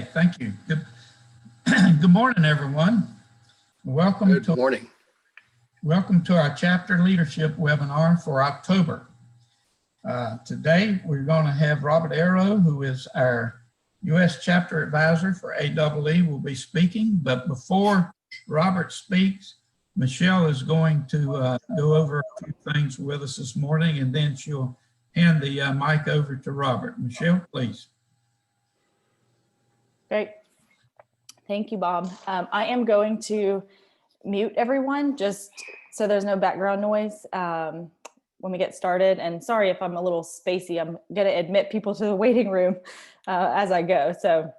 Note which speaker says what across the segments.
Speaker 1: Thank you. Good morning, everyone.
Speaker 2: Good morning.
Speaker 1: Welcome to our chapter leadership webinar for October. Today, we're going to have Robert Arrow, who is our U.S. chapter advisor for AEE, will be speaking. But before Robert speaks, Michelle is going to go over a few things with us this morning, and then she'll hand the mic over to Robert. Michelle, please.
Speaker 3: Great. Thank you, Bob. I am going to mute everyone just so there's no background noise when we get started. And sorry if I'm a little spacey. I'm going to admit people to the waiting room as I go. So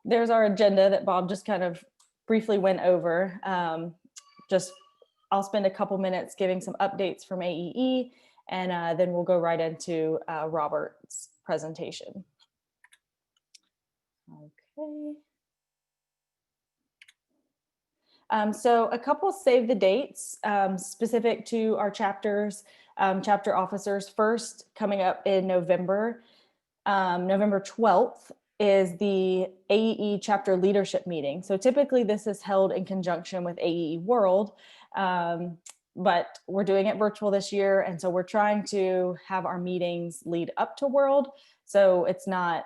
Speaker 3: there's our agenda that Bob just kind of briefly went over. I'll spend a couple minutes giving some updates from AEE, and then we'll go right into Robert's presentation. Okay. So a couple save the dates specific to our chapters, chapter officers. First, coming up in November, November 12th is the AEE chapter leadership meeting. So typically this is held in conjunction with AEE World, but we're doing it virtual this year. And so we're trying to have our meetings lead up to World. So it's not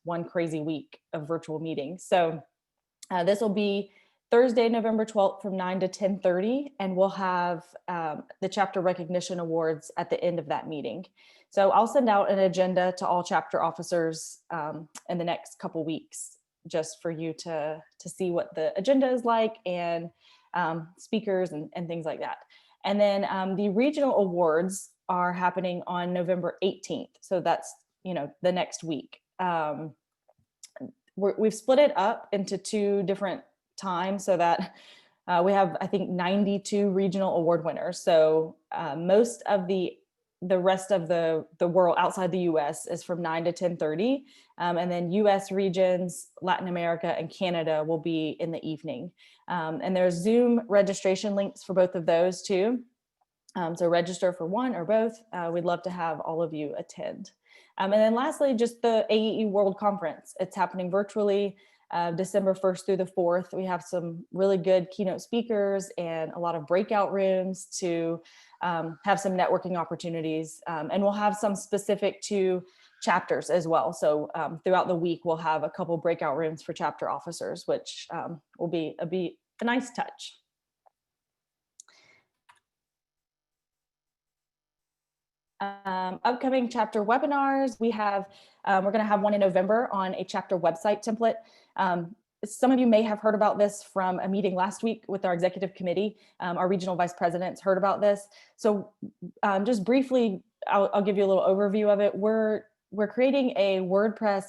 Speaker 3: one crazy week of virtual meetings. So this will be Thursday, November 12th from 9 to 10:30, and we'll have the chapter recognition awards at the end of that meeting. So I'll send out an agenda to all chapter officers in the next couple weeks, just for you to see what the agenda is like and speakers and things like that. And then the regional awards are happening on November 18th. So that's, the next week. We've split it up into two different times so that we have, I think, 92 regional award winners. So most of the rest of the world outside the US is from 9 to 10:30. And then US regions, Latin America, and Canada will be in the evening. And there's Zoom registration links for both of those too. So register for one or both. We'd love to have all of you attend. And then lastly, just the AEE World Conference. It's happening virtually December 1st through the 4th. We have some really good keynote speakers and a lot of breakout rooms to have some networking opportunities. And we'll have some specific to chapters as well. So throughout the week, we'll have a couple breakout rooms for chapter officers, which will be a nice touch. Upcoming chapter webinars, we're going to have one in November on a chapter website template. Some of you may have heard about this from a meeting last week with our executive committee. Our regional vice presidents heard about this. So just briefly, I'll give you a little overview of it. We're creating a WordPress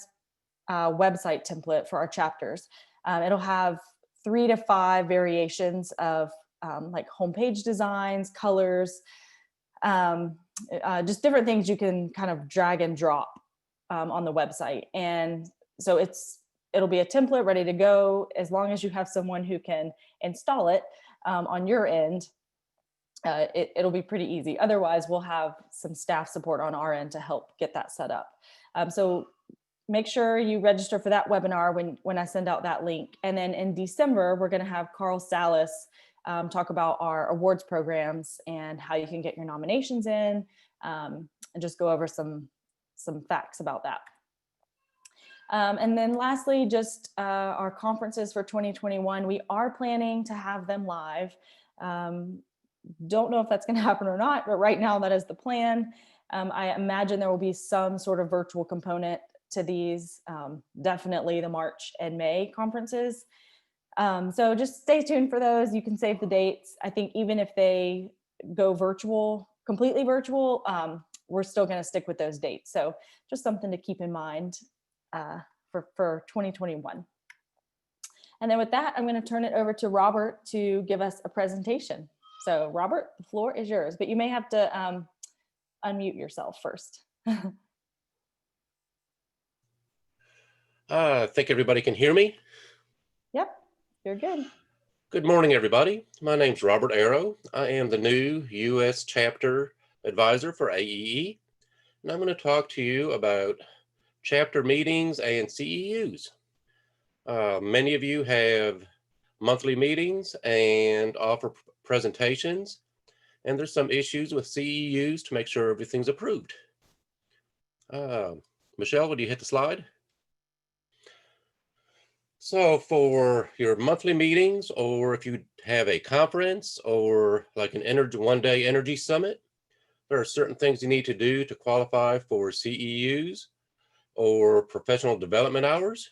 Speaker 3: website template for our chapters. It'll have 3 to 5 variations of like homepage designs, colors, just different things you can kind of drag and drop on the website. And so it'll be a template ready to go. As long as you have someone who can install it on your end, it'll be pretty easy. Otherwise, we'll have some staff support on our end to help get that set up. So make sure you register for that webinar when I send out that link. And then in December, we're going to have Carl Salas talk about our awards programs and how you can get your nominations in, and just go over some facts about that. And then lastly, just our conferences for 2021. We are planning to have them live. Don't know if that's going to happen or not, but right now that is the plan. I imagine there will be some sort of virtual component to these, definitely the March and May conferences. So just stay tuned for those. You can save the dates. I think even if they go virtual, completely virtual, we're still going to stick with those dates. So just something to keep in mind for 2021. And then with that, I'm going to turn it over to Robert to give us a presentation. So Robert, the floor is yours, but you may have to unmute yourself first.
Speaker 2: I think everybody can hear me.
Speaker 3: Yep, you're good.
Speaker 2: Good morning, everybody. My name's Robert Arrow. I am the new U.S. chapter advisor for AEE, and I'm going to talk to you about chapter meetings and CEUs. Many of you have monthly meetings and offer presentations, and there's some issues with CEUs to make sure everything's approved. Michelle, would you hit the slide? So for your monthly meetings, or if you have a conference or like an one-day energy summit, there are certain things you need to do to qualify for CEUs or professional development hours.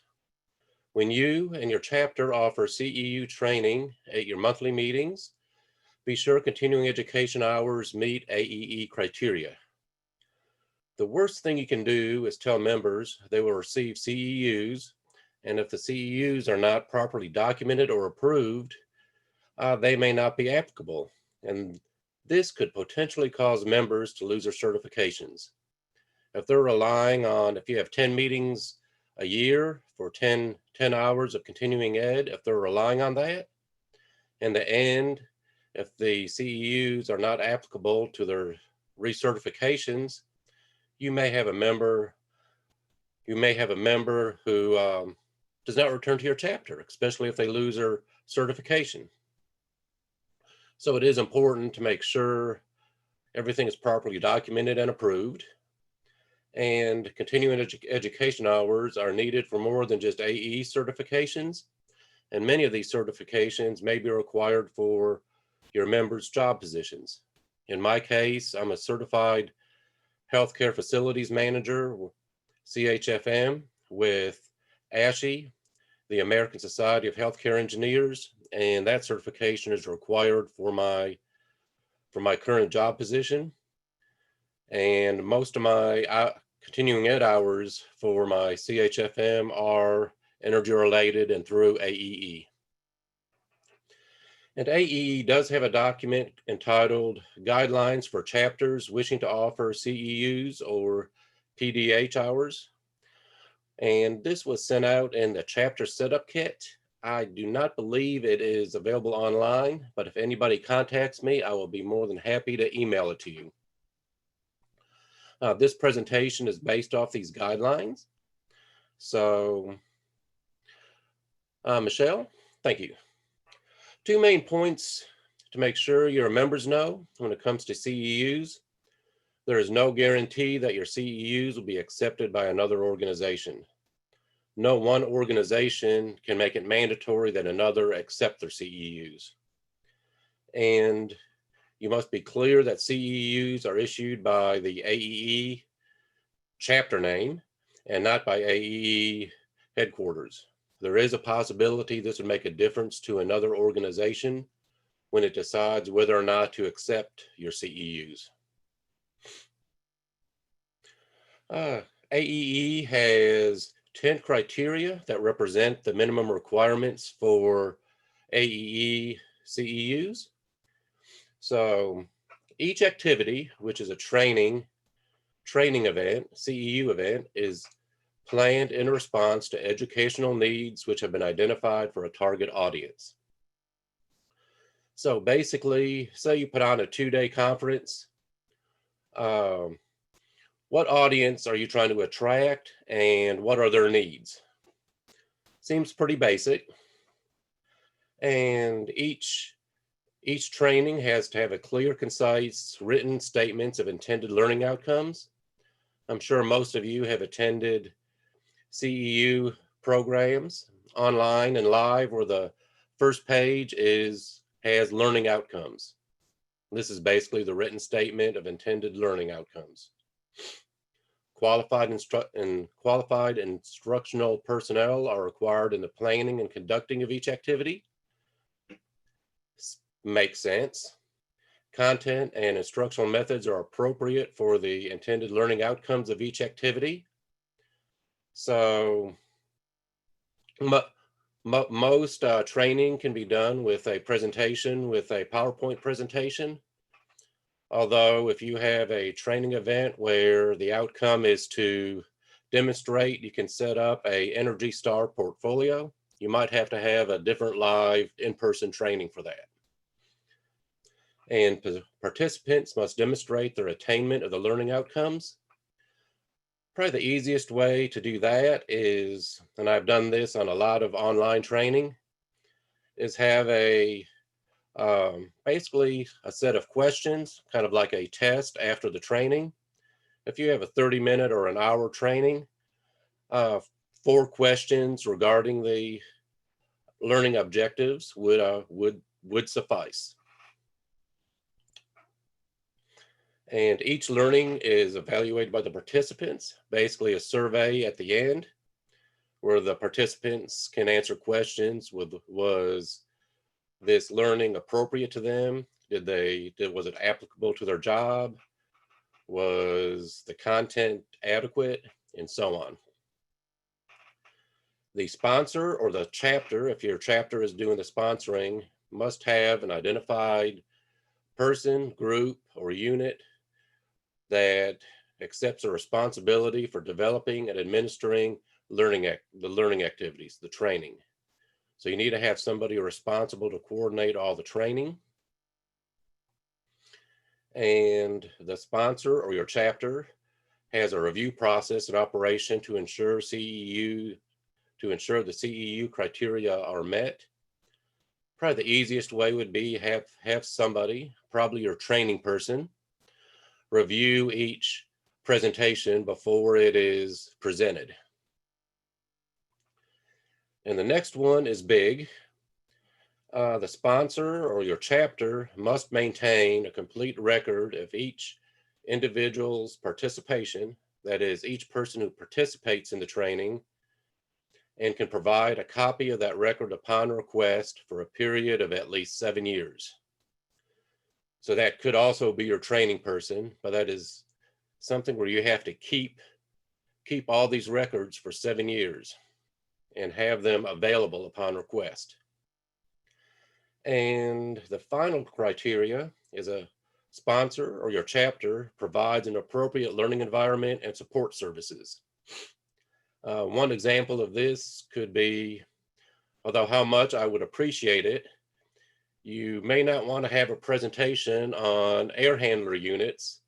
Speaker 2: When you and your chapter offer CEU training at your monthly meetings, be sure continuing education hours meet AEE criteria. The worst thing you can do is tell members they will receive CEUs, and if the CEUs are not properly documented or approved, they may not be applicable. And this could potentially cause members to lose their certifications. If they're relying on, if you have 10 meetings a year for 10 hours of continuing ed, if they're relying on that, in the end, if the CEUs are not applicable to their recertifications, you may have a member who does not return to your chapter, especially if they lose their certification. So it is important to make sure everything is properly documented and approved. And continuing education hours are needed for more than just AE certifications. And many of these certifications may be required for your members' job positions. In my case, I'm a certified healthcare facilities manager, CHFM, with ASHE, the American Society of Healthcare Engineers, and that certification is required for my current job position. And most of my continuing ed hours for my CHFM are energy related and through AEE. And AEE does have a document entitled Guidelines for Chapters Wishing to Offer CEUs or PDH hours. And this was sent out in the chapter setup kit. I do not believe it is available online, but if anybody contacts me, I will be more than happy to email it to you. This presentation is based off these guidelines. So, Michelle, thank you. 2 main points to make sure your members know when it comes to CEUs. There is no guarantee that your CEUs will be accepted by another organization. No one organization can make it mandatory that another accept their CEUs. And you must be clear that CEUs are issued by the AEE chapter name and not by AEE headquarters. There is a possibility this would make a difference to another organization when it decides whether or not to accept your CEUs. AEE has 10 criteria that represent the minimum requirements for AEE CEUs. So each activity, which is a training event, CEU event, is planned in response to educational needs which have been identified for a target audience. So basically, say you put on a 2-day conference, what audience are you trying to attract and what are their needs? Seems pretty basic. And each training has to have a clear, concise, written statements of intended learning outcomes. I'm sure most of you have attended CEU programs online and live where the first page has learning outcomes. This is basically the written statement of intended learning outcomes. Qualified instructional personnel are required in the planning and conducting of each activity. Makes sense. Content and instructional methods are appropriate for the intended learning outcomes of each activity. So most training can be done with a presentation, with a PowerPoint presentation. Although if you have a training event where the outcome is to demonstrate, you can set up a Energy Star portfolio. You might have to have a different live in-person training for that. And participants must demonstrate their attainment of the learning outcomes. Probably the easiest way to do that is, and I've done this on a lot of online training, is have basically a set of questions, kind of like a test after the training. If you have a 30-minute or an hour training, 4 questions regarding the learning objectives would suffice. And each learning is evaluated by the participants, basically a survey at the end where the participants can answer questions with, was this learning appropriate to them? Was it applicable to their job? Was the content adequate? And so on. The sponsor or the chapter, if your chapter is doing the sponsoring, must have an identified person, group, or unit that accepts a responsibility for developing and administering the learning activities, the training. So you need to have somebody responsible to coordinate all the training. And the sponsor or your chapter has a review process in operation to ensure the CEU criteria are met. Probably the easiest way would be have somebody, probably your training person, review each presentation before it is presented. And the next one is big. The sponsor or your chapter must maintain a complete record of each individual's participation, that is, each person who participates in the training, and can provide a copy of that record upon request for a period of at least 7 years. So that could also be your training person, but that is something where you have to keep all these records for 7 years and have them available upon request. And the final criteria is a sponsor or your chapter provides an appropriate learning environment and support services. One example of this could be, although how much I would appreciate it, you may not want to have a presentation on air handler units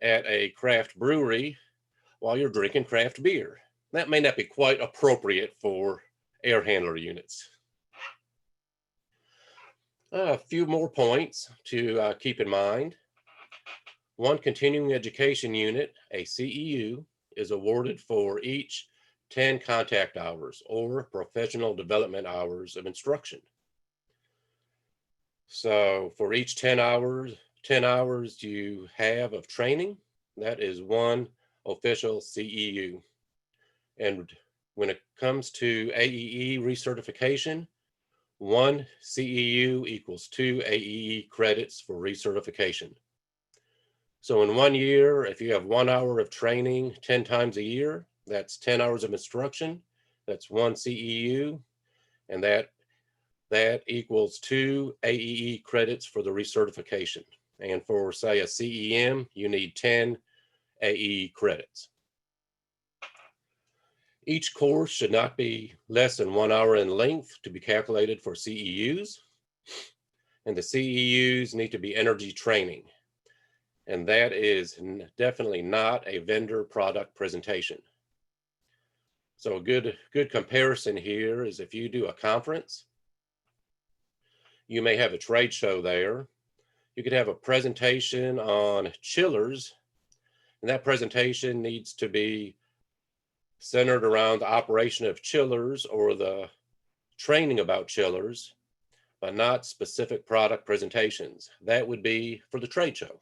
Speaker 2: at a craft brewery while you're drinking craft beer. That may not be quite appropriate for air handler units. A few more points to keep in mind. One continuing education unit, a CEU, is awarded for each 10 contact hours or professional development hours of instruction. So for each 10 hours you have of training, that is one official CEU. And when it comes to AEE recertification, 1 CEU equals 2 AEE credits for recertification. So in 1 year, if you have 1 hour of training 10 times a year, that's 10 hours of instruction, that's 1 CEU, and that equals 2 AEE credits for the recertification. And for, say, a CEM, you need 10 AEE credits. Each course should not be less than 1 hour in length to be calculated for CEUs. And the CEUs need to be energy training. And that is definitely not a vendor product presentation. So a good comparison here is if you do a conference, you may have a trade show there. You could have a presentation on chillers, and that presentation needs to be centered around the operation of chillers or the training about chillers, but not specific product presentations. That would be for the trade show.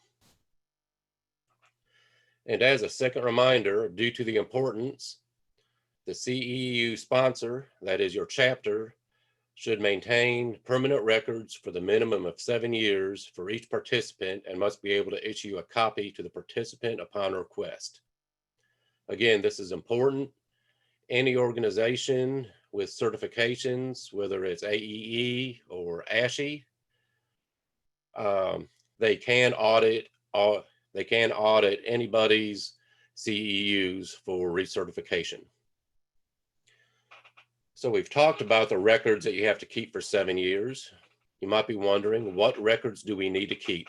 Speaker 2: And as a second reminder, due to the importance, the CEU sponsor, that is your chapter, should maintain permanent records for the minimum of 7 years for each participant and must be able to issue a copy to the participant upon request. Again, this is important. Any organization with certifications, whether it's AEE or ASHE, they can audit anybody's CEUs for recertification. So we've talked about the records that you have to keep for 7 years. You might be wondering, what records do we need to keep?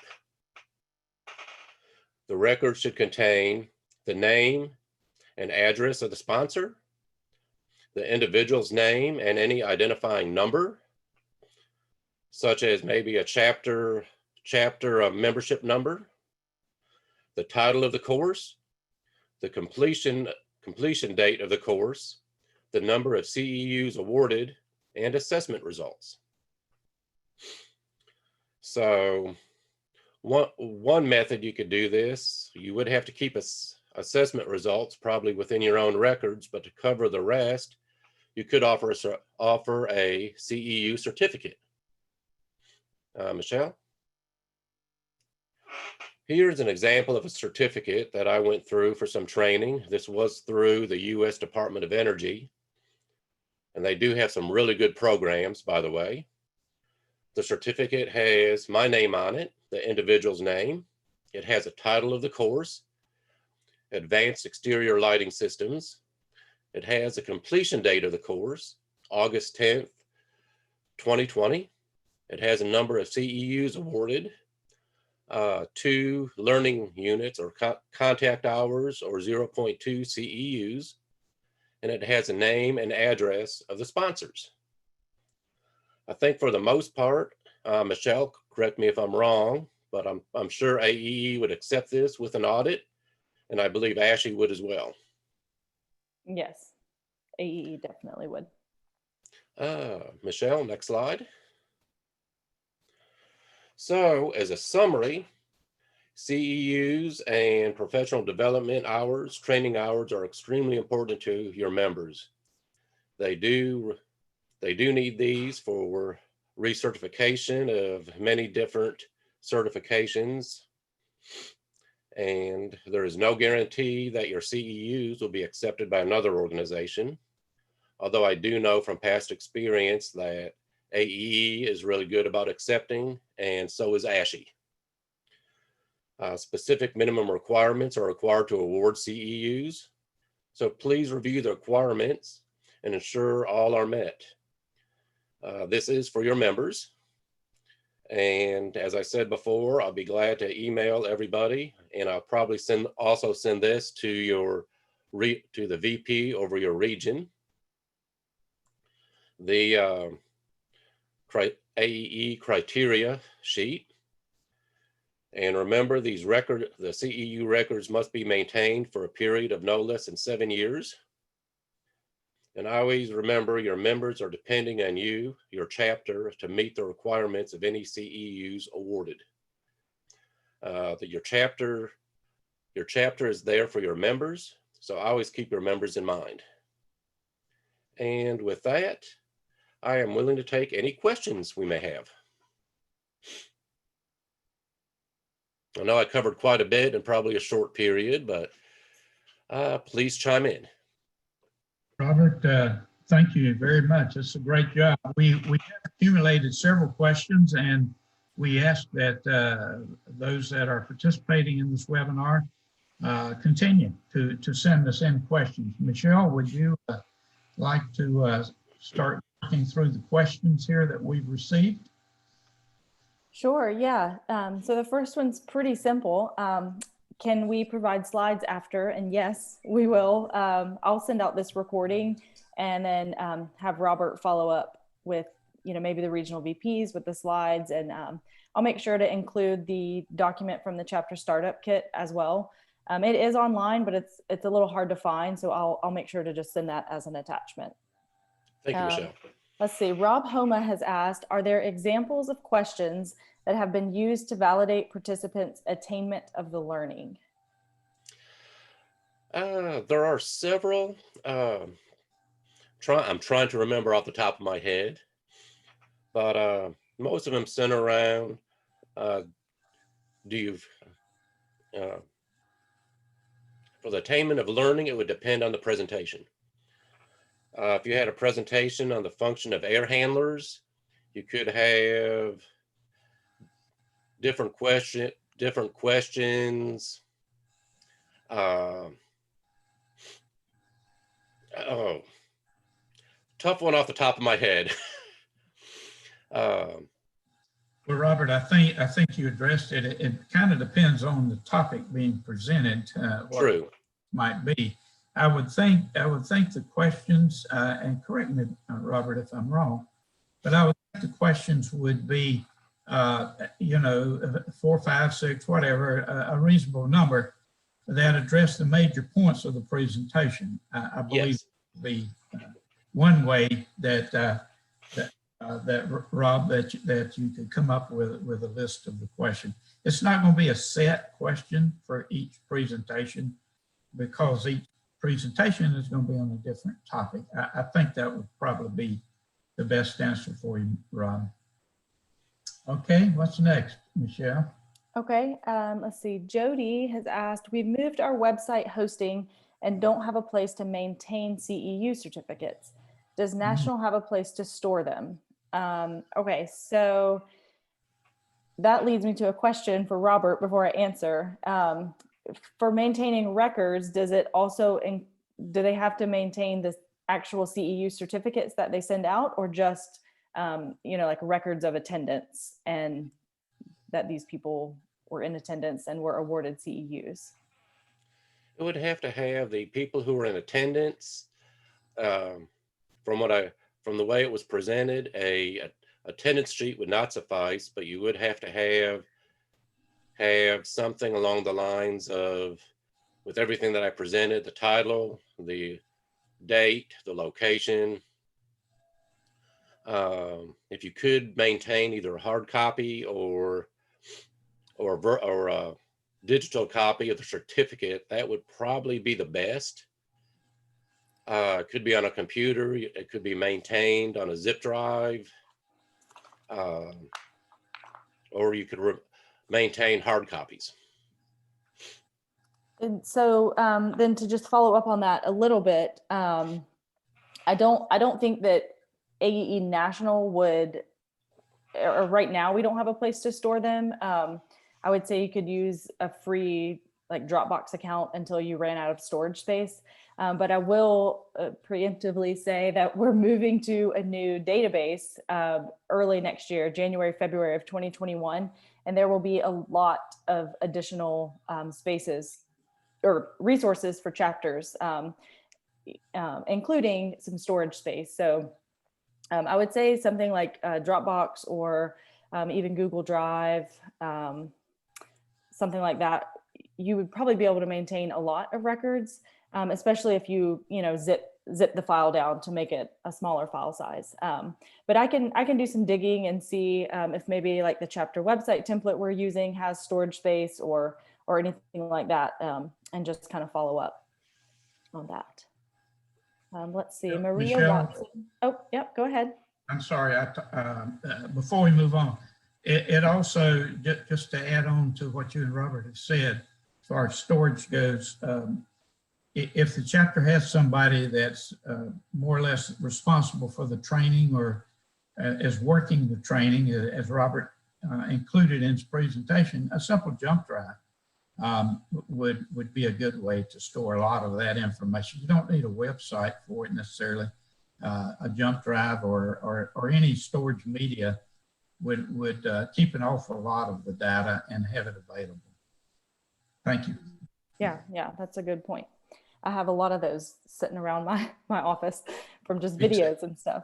Speaker 2: The records should contain the name and address of the sponsor, the individual's name and any identifying number, such as maybe a chapter membership number, the title of the course, the completion date of the course, the number of CEUs awarded, and assessment results. So one method you could do this, you would have to keep assessment results probably within your own records, but to cover the rest, you could offer a CEU certificate. Michelle? Here's an example of a certificate that I went through for some training. This was through the U.S. Department of Energy, and they do have some really good programs, by the way. The certificate has my name on it, the individual's name. It has a title of the course, Advanced Exterior Lighting Systems. It has a completion date of the course, August 10th, 2020. It has a number of CEUs awarded, 2 learning units or contact hours or 0.2 CEUs, and it has a name and address of the sponsors. I think for the most part, Michelle, correct me if I'm wrong, but I'm sure AEE would accept this with an audit, and I believe ASHI would as well.
Speaker 3: Yes, AEE definitely would.
Speaker 2: Michelle, next slide. So as a summary, CEUs and professional development hours, training hours are extremely important to your members. They do need these for recertification of many different certifications. And there is no guarantee that your CEUs will be accepted by another organization. Although I do know from past experience that AEE is really good about accepting, and so is ASHI. Specific minimum requirements are required to award CEUs. So please review the requirements and ensure all are met. This is for your members. And as I said before, I'll be glad to email everybody, and I'll probably also send this to the VP over your region. The AEE criteria sheet. And remember, the CEU records must be maintained for a period of no less than 7 years. And always remember, your members are depending on you, your chapter, to meet the requirements of any CEUs awarded. Your chapter is there for your members, so always keep your members in mind. And with that, I am willing to take any questions we may have. I know I covered quite a bit in probably a short period, but please chime in.
Speaker 1: Robert, thank you very much. It's a great job. We have accumulated several questions, and we ask that those that are participating in this webinar continue to send us in questions. Michelle, would you like to start working through the questions here that we've received?
Speaker 3: Sure, yeah. So the first one's pretty simple. Can we provide slides after? And yes, we will. I'll send out this recording and then have Robert follow up with, maybe the regional VPs with the slides. And I'll make sure to include the document from the chapter startup kit as well. It is online, but it's a little hard to find. So I'll make sure to just send that as an attachment.
Speaker 2: Thank you, Michelle.
Speaker 3: Let's see, Rob Homa has asked, are there examples of questions that have been used to validate participants' attainment of the learning?
Speaker 2: There are several. I'm trying to remember off the top of my head, but most of them center around, for the attainment of learning, it would depend on the presentation. If you had a presentation on the function of air handlers, you could have different questions. Tough one off the top of my head.
Speaker 1: Well, Robert, I think you addressed it. It kind of depends on the topic being presented. What
Speaker 2: True.
Speaker 1: it might be. would think the questions, and correct me, Robert, if I'm wrong, but I would think the questions would be, 4, 5, 6, whatever, a reasonable number that address the major points of the presentation. I believe
Speaker 2: Yes.
Speaker 1: would be one way that Rob, that you could come up with a list of the questions. It's not going to be a set question for each presentation, because each presentation is going to be on a different topic. I think that would probably be the best answer for you, Rob. Okay, what's next, Michelle?
Speaker 3: Okay, let's see. Jody has asked, we've moved our website hosting and don't have a place to maintain CEU certificates. Does National have a place to store them? Okay, so that leads me to a question for Robert before I answer. For maintaining records, does it also, do they have to maintain the actual CEU certificates that they send out, or just, like records of attendance and that these people were in attendance and were awarded CEUs?
Speaker 2: It would have to have the people who were in attendance. From the way it was presented, a attendance sheet would not suffice, but you would have to have something along the lines of, with everything that I presented, the title, the date, the location. If you could maintain either a hard copy or a digital copy of the certificate, that would probably be the best. It could be on a computer. It could be maintained on a zip drive, or you could maintain hard copies.
Speaker 3: And so then to just follow up on that a little bit, I don't think that AEE National would, or right now we don't have a place to store them. I would say you could use a free like Dropbox account until you ran out of storage space. But I will preemptively say that we're moving to a new database early next year, January, February of 2021. And there will be a lot of additional spaces or resources for chapters, including some storage space. So I would say something like Dropbox or even Google Drive, something like that. You would probably be able to maintain a lot of records, especially if you zip the file down to make it a smaller file size. But I can do some digging and see if maybe like the chapter website template we're using has storage space or anything like that, and just kind of follow up on that. Let's see, Maria
Speaker 1: Michelle?
Speaker 3: Watson. Oh, yep, go ahead.
Speaker 1: I'm sorry, before we move on, it also, just to add on to what you and Robert have said, as far as storage goes, if the chapter has somebody that's more or less responsible for the training or is working the training, as Robert included in his presentation, a simple jump drive would be a good way to store a lot of that information. You don't need a website for it necessarily. A jump drive or any storage media would keep an awful lot of the data and have it available. Thank you.
Speaker 3: Yeah, that's a good point. I have a lot of those sitting around my office from just videos and stuff.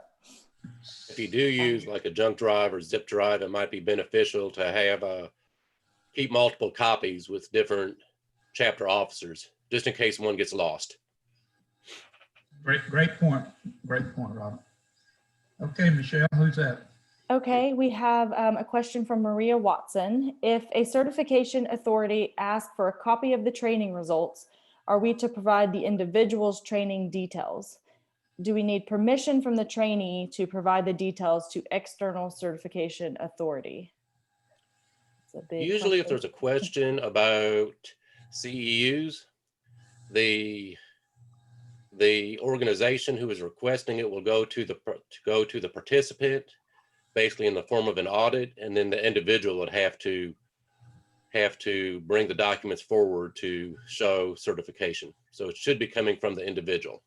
Speaker 2: If you do use like a junk drive or zip drive, it might be beneficial to have keep multiple copies with different chapter officers, just in case one gets lost.
Speaker 1: Great point, Robert. Okay, Michelle, who's that?
Speaker 3: Okay, we have a question from Maria Watson. If a certification authority asks for a copy of the training results, are we to provide the individual's training details? Do we need permission from the trainee to provide the details to external certification authority?
Speaker 2: Usually if there's a question about CEUs, the organization who is requesting it will go to the participant, basically in the form of an audit, and then the individual would have to bring the documents forward to show certification. So it should be coming from the individual.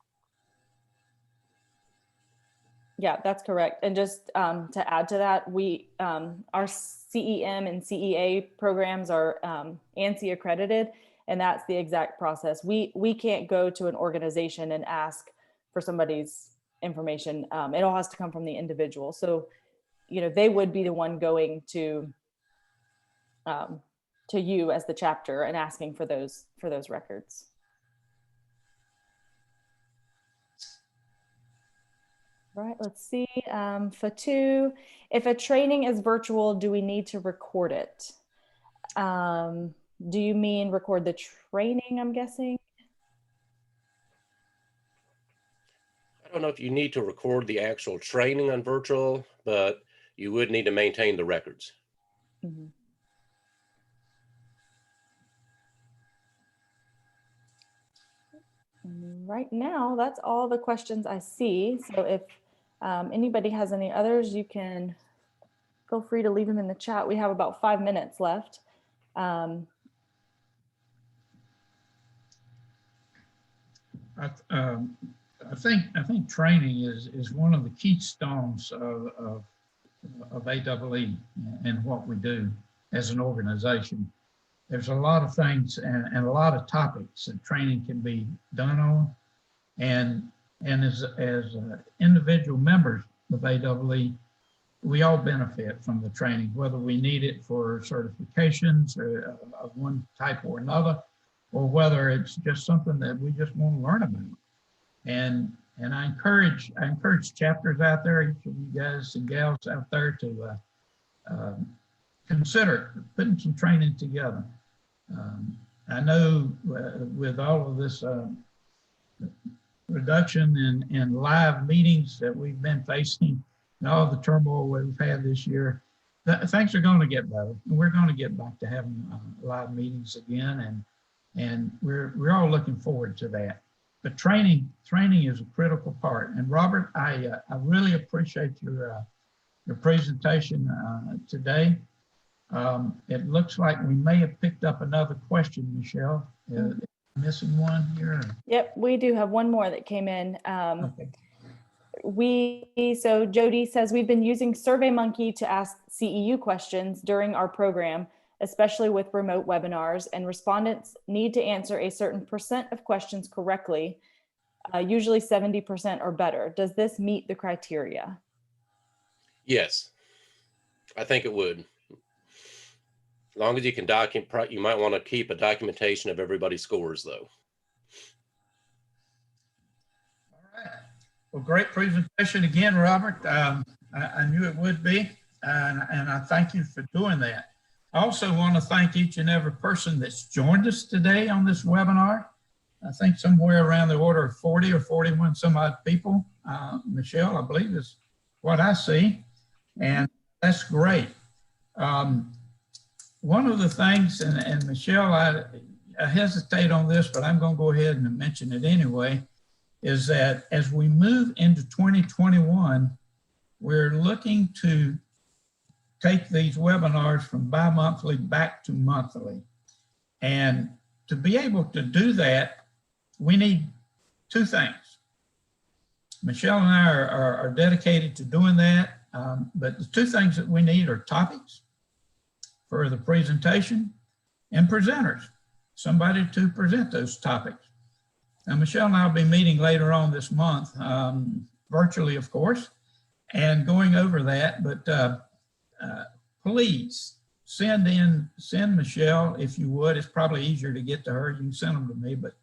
Speaker 3: Yeah, that's correct. And just to add to that, we our CEM and CEA programs are ANSI accredited, And that's the exact process. We can't go to an organization and ask for somebody's information. It all has to come from the individual. So, you know, they would be the one going to you as the chapter and asking for those records. Right, let's see. Fatu, if a training is virtual, do we need to record it? Do you mean record the training, I'm guessing?
Speaker 2: I don't know if you need to record the actual training on virtual, but you would need to maintain the records.
Speaker 3: Mm-hmm. Right now, that's all the questions I see. So if anybody has any others, you can feel free to leave them in the chat. We have about 5 minutes left.
Speaker 1: I think training is one of the keystones of AEE and what we do as an organization. There's a lot of things and a lot of topics that training can be done on, and as individual members of AEE, we all benefit from the training, whether we need it for certifications or of one type or another, or whether it's just something that we just want to learn about. And I encourage chapters out there, each of you guys and gals out there, to consider putting some training together. I know with all of this reduction in live meetings that we've been facing and all the turmoil we've had this year, things are going to get better. And we're going to get back to having live meetings again, and we're all looking forward to that. But training is a critical part. And Robert, I really appreciate your presentation today. It looks like we may have picked up another question, Michelle. Missing one here?
Speaker 3: Yep, we do have one more that came in.
Speaker 1: Okay.
Speaker 3: So Jody says, we've been using SurveyMonkey to ask CEU questions during our program, especially with remote webinars, and respondents need to answer a certain % of questions correctly, usually 70% or better. Does this meet the criteria?
Speaker 2: Yes, I think it would. As long as you can document, you might want to keep a documentation of everybody's scores, though.
Speaker 1: All right. Well, great presentation again, Robert. I knew it would be, and I thank you for doing that. I also want to thank each and every person that's joined us today on this webinar. I think somewhere around the order of 40 or 41 some odd people. Michelle, I believe, is what I see, and that's great. One of the things, and Michelle, I hesitate on this, but I'm going to go ahead and mention it anyway, is that as we move into 2021, we're looking to take these webinars from bi-monthly back to monthly. And to be able to do that, we need two things. Michelle and I are dedicated to doing that, but the two things that we need are topics for the presentation and presenters, somebody to present those topics. Now, Michelle and I will be meeting later on this month, virtually, of course, and going over that, but please send Michelle, if you would. It's probably easier to get to her. You can send them to me, but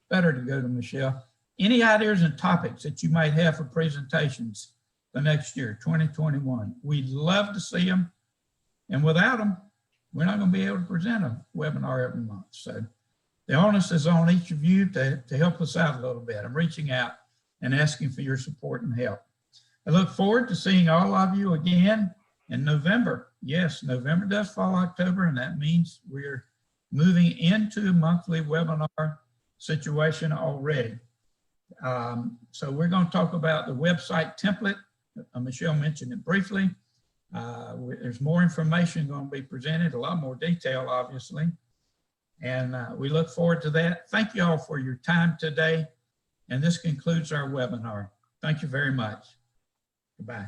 Speaker 1: better to go to Michelle. Any ideas and topics that you might have for presentations the next year, 2021. We'd love to see them. And without them, we're not going to be able to present a webinar every month. So the onus is on each of you to help us out a little bit. I'm reaching out and asking for your support and help. I look forward to seeing all of you again in November. Yes, November does fall October, and that means we're moving into a monthly webinar situation already. So we're going to talk about the website template. Michelle mentioned it briefly. There's more information going to be presented, a lot more detail, obviously. And we look forward to that. Thank you all for your time today. And this concludes our webinar. Thank you very much. Goodbye.